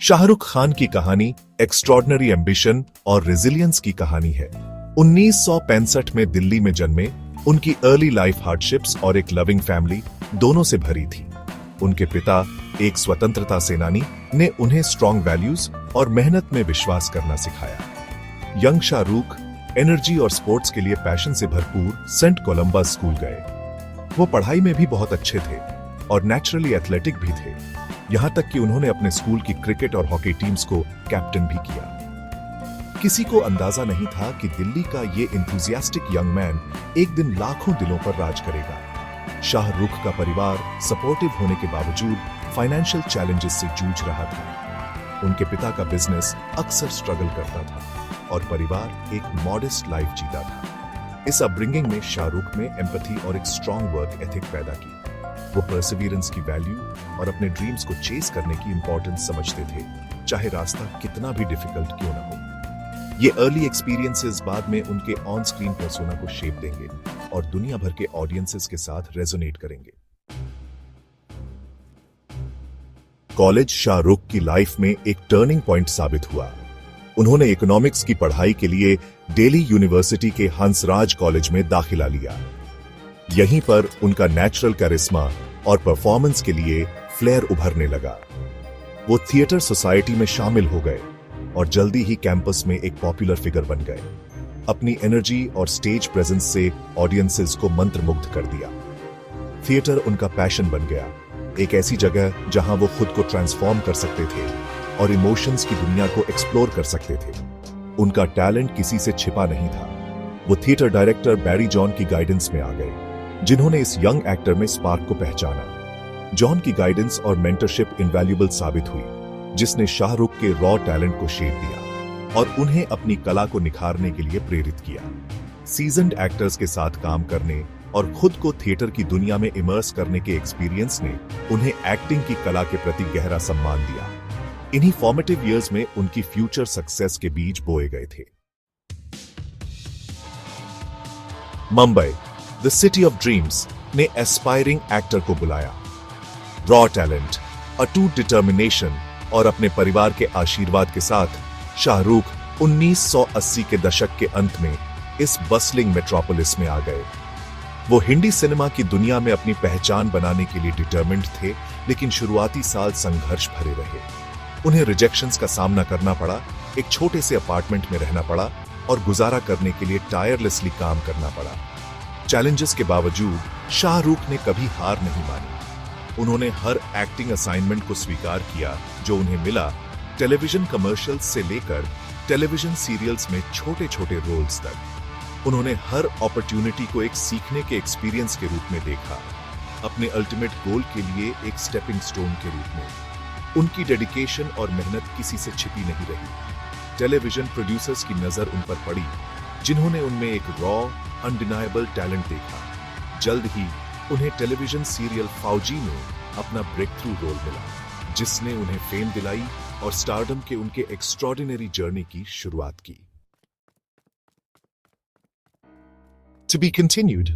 शाहरुख खान की कहानी extraordinary ambition और रेजिलियंस की कहानी है। 1965 में दिल्ली में जन्मे उनकी अर्ली लाइफ हार्डशिप्स और एक लविंग फैमिली दोनों से भरी थी। उनके पिता एक स्वतंत्रता सेनानी ने उन्हें स्ट्रॉन्ग वैल्यूज और मेहनत में विश्वास करना सिखाया। यंग शाहरुख एनर्जी और स्पोर्ट्स के लिए पैशन से भरपूर सेंट कोलंबस स्कूल गए। वो पढ़ाई में भी बहुत अच्छे थे और नेचुरली एथलेटिक भी थे, यहां तक कि उन्होंने अपने स्कूल की क्रिकेट और हॉकी टीम्स को कैप्टन भी किया। किसी को अंदाजा नहीं था कि दिल्ली का ये इंथुजियास्टिक यंग मैन एक दिन लाखों दिलों पर राज करेगा। शाहरुख का परिवार सपोर्टिव होने के बावजूद फाइनेंशियल चैलेंजेस से जूझ रहा था। उनके पिता का बिजनेस अक्सर स्ट्रगल करता था और परिवार एक मॉडेस्ट लाइफ जीता था। इस अपब्रिंगिंग ने शाहरुख में एम्पैथी और एक स्ट्रॉन्ग वर्क एथिक पैदा की। वो परसिवियरेंस की वैल्यू और अपने ड्रीम्स को चेस करने की इंपॉर्टेंस समझते थे, चाहे रास्ता कितना भी डिफिकल्ट क्यों ना हो। ये अर्ली एक्सपीरियंसेस बाद में उनके ऑन स्क्रीन पर्सोना को शेप देंगे और दुनिया भर के ऑडियंसेस के साथ रेजोनेट करेंगे। कॉलेज शाहरुख की लाइफ में एक टर्निंग पॉइंट साबित हुआ। उन्होंने इकोनॉमिक्स की पढ़ाई के लिए दिल्ली यूनिवर्सिटी के हंसराज कॉलेज में दाखिला लिया। यहीं पर उनका नेचुरल कैरिस्मा और परफॉर्मेंस के लिए फ्लेयर उभरने लगा। वो थिएटर सोसाइटी में शामिल हो गए और जल्दी ही कैंपस में एक पॉपुलर फिगर बन गए। अपनी एनर्जी और स्टेज प्रेजेंस से ऑडियंसेस को मंत्रमुग्ध कर दिया। थिएटर उनका पैशन बन गया, एक ऐसी जगह जहां वो खुद को ट्रांसफॉर्म कर सकते थे और इमोशंस की दुनिया को एक्सप्लोर कर सकते थे। उनका टैलेंट किसी से छिपा नहीं था। वो थिएटर डायरेक्टर बैरी जॉन की गाइडेंस में आ गए, जिन्होंने इस यंग एक्टर में स्पार्क को पहचाना। जॉन की गाइडेंस और मेंटरशिप इनवैल्यूएबल साबित हुई, जिसने शाहरुख के रॉ टैलेंट को शेप दिया और उन्हें अपनी कला को निखारने के लिए प्रेरित किया। सीजन्ड एक्टर्स के साथ काम करने और खुद को थिएटर की दुनिया में इमर्स करने के एक्सपीरियंस ने उन्हें एक्टिंग की कला के प्रति गहरा सम्मान दिया। इन्हीं फॉर्मेटिव ईयर्स में उनकी फ्यूचर सक्सेस के बीज बोए गए थे। Mumbai, the city of dreams ने एस्पायरिंग एक्टर को बुलाया। रॉ टैलेंट, अटूट डिटर्मिनेशन और अपने परिवार के आशीर्वाद के साथ शाहरुख 1980 के दशक के अंत में इस बसलिंग मेट्रोपोलिस में आ गए। वो हिंदी सिनेमा की दुनिया में अपनी पहचान बनाने के लिए डिटर्मिन्ड थे, लेकिन शुरुआती साल संघर्ष भरे रहे। उन्हें रिजेक्शंस का सामना करना पड़ा, एक छोटे से अपार्टमेंट में रहना पड़ा और गुजारा करने के लिए टायरलेसली काम करना पड़ा। चैलेंजेस के बावजूद शाहरुख ने कभी हार नहीं मानी। उन्होंने हर एक्टिंग असाइनमेंट को स्वीकार किया जो उन्हें मिला, टेलीविजन कमर्शियल्स से लेकर टेलीविजन सीरियल्स में छोटे छोटे रोल्स तक। उन्होंने हर अपॉर्चुनिटी को एक सीखने के एक्सपीरियंस के रूप में देखा, अपने अल्टीमेट गोल के लिए एक स्टेपिंग स्टोन के रूप में। उनकी डेडिकेशन और मेहनत किसी से छिपी नहीं रही। टेलीविजन प्रोड्यूसर्स की नजर उन पर पड़ी, जिन्होंने उनमें एक रॉ अनडिनायबल टैलेंट देखा। जल्द ही उन्हें टेलीविजन सीरियल फौजी में अपना ब्रेक थ्रू रोल मिला, जिसने उन्हें फेम दिलाई और स्टारडम के उनके एक्स्ट्रॉर्डिनरी जर्नी की शुरुआत की। To be continued.